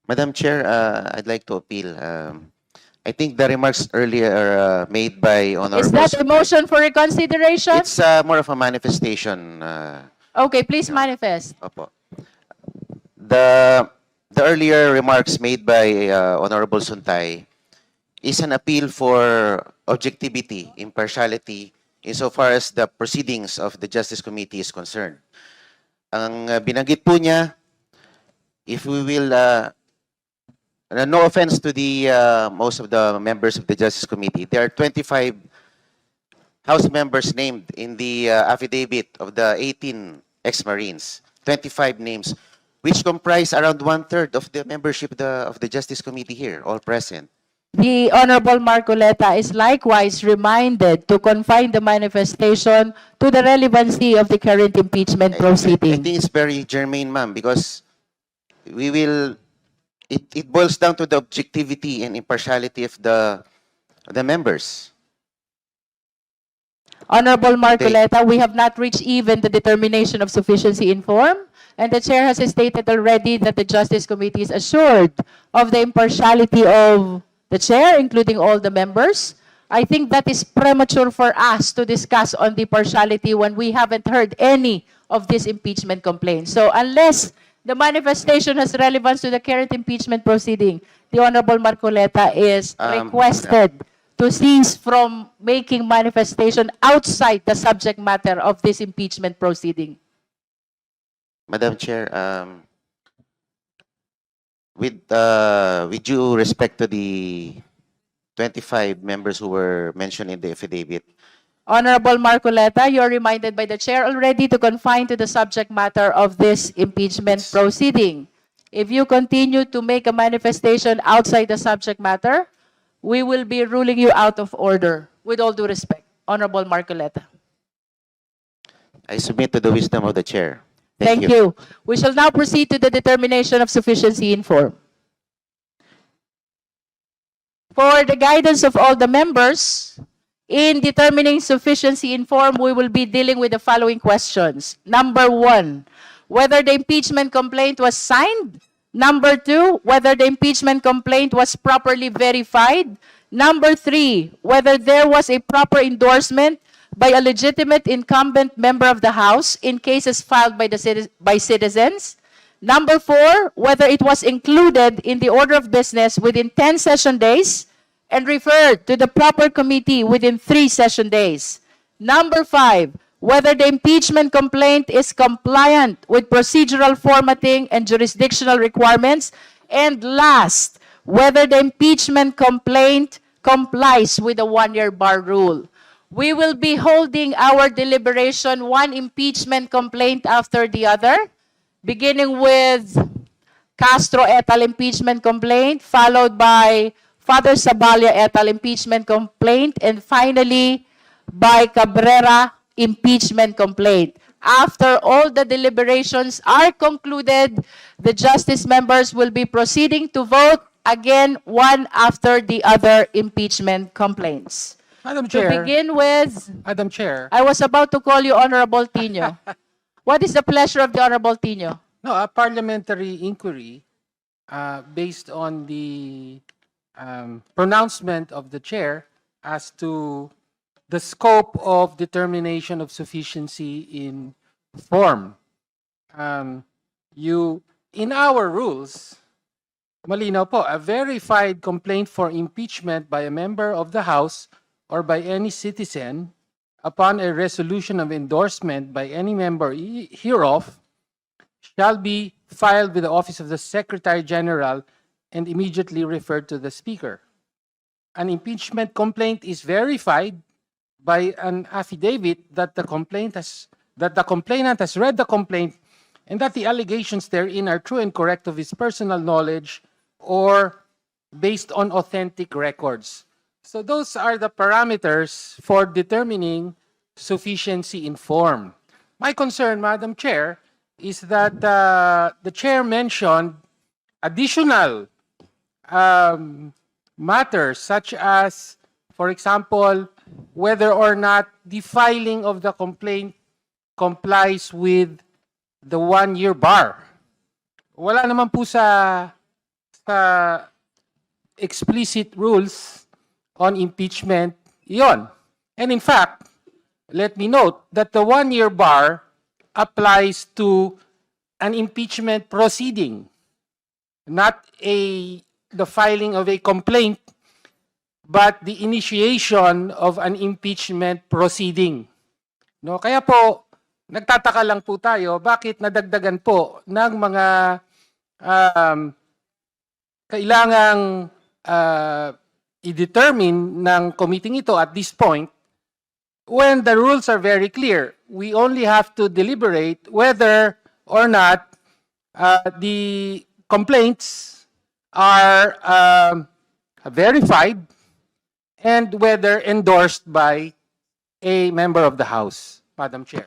Madam Chair, I'd like to appeal. I think the remarks earlier made by Is Honorable that a motion for reconsideration? It's more of a manifestation. Okay, please Yeah. manifest. Opo. The the earlier remarks made by Honorable Suntay is an appeal for objectivity, impartiality, insofar as the proceedings of the Justice Committee is concerned. Ang binanggit po niya, if we will, no offense to the most of the members of the Justice Committee, there are 25 House members named in the affidavit of the 18 ex-Marines, 25 names, which comprise around one-third of the membership of the Justice Committee here, all present. The Honorable Marcoleta is likewise reminded to confine the manifestation to the relevancy of the current impeachment I proceeding. think it's very germane, ma'am, because we will, it boils down to the objectivity and impartiality of the members. Honorable Marcoleta, we have not reached even the determination of sufficiency in form, and the chair has stated already that the Justice Committee is assured of the impartiality of the chair, including all the members. I think that is premature for us to discuss on the partiality when we haven't heard any of these impeachment complaints. So unless the manifestation has relevance to the current impeachment proceeding, the Honorable Marcoleta is requested to cease from making manifestation outside the subject matter of this impeachment proceeding. Madam Chair, with due respect to the 25 members who were mentioned in the affidavit, Honorable Marcoleta, you're reminded by the chair already to confine to the subject matter of this impeachment proceeding. If you continue to make a manifestation outside the subject matter, we will be ruling you out of order. With all due respect, Honorable Marcoleta. I submit to the wisdom of the chair. Thank you. We shall now proceed to the determination of sufficiency in form. For the guidance of all the members, in determining sufficiency in form, we will be dealing with the following questions. Number 1, whether the impeachment complaint was signed. Number 2, whether the impeachment complaint was properly verified. Number 3, whether there was a proper endorsement by a legitimate incumbent member of the House in cases filed by citizens. Number 4, whether it was included in the order of business within 10 session days and referred to the proper committee within 3 session days. Number 5, whether the impeachment complaint is compliant with procedural formatting and jurisdictional requirements. And last, whether the impeachment complaint complies with the one-year bar rule. We will be holding our deliberation one impeachment complaint after the other, beginning with Castro et al. Impeachment complaint, followed by Father Sabalia et al. Impeachment complaint, and finally by Cabrera impeachment complaint. After all the deliberations are concluded, the justice members will be proceeding to vote again one after the other impeachment complaints. Madam To Chair, begin with, Madam Chair, I was about to call you Honorable Tino. What is the pleasure of the Honorable Tino? no, a parliamentary inquiry based on the pronouncement of the chair as to the scope of determination of sufficiency in form. In our rules, malinaw po, a verified complaint for impeachment by a member of the House or by any citizen upon a resolution of endorsement by any member hereof shall be filed with the office of the Secretary General and immediately referred to the Speaker. An impeachment complaint is verified by an affidavit that the complainant has read the complaint and that the allegations therein are true and correct of his personal knowledge or based on authentic records. So those are the parameters for determining sufficiency in form. My concern, Madam Chair, is that the chair mentioned additional matters such as, for example, whether or not the filing of the complaint complies with the one-year bar. Wala naman po sa sa explicit rules on impeachment yon. And in fact, let me note that the one-year bar applies to an impeachment proceeding, not the filing of a complaint, but the initiation of an impeachment proceeding. No, kaya po nagtataka lang po tayo bakit nadagdagan po ng mga kailangang i-determine ng committee ito at this point when the rules are very clear. We only have to deliberate whether or not the complaints are verified and whether endorsed by a member of the House, Madam Chair.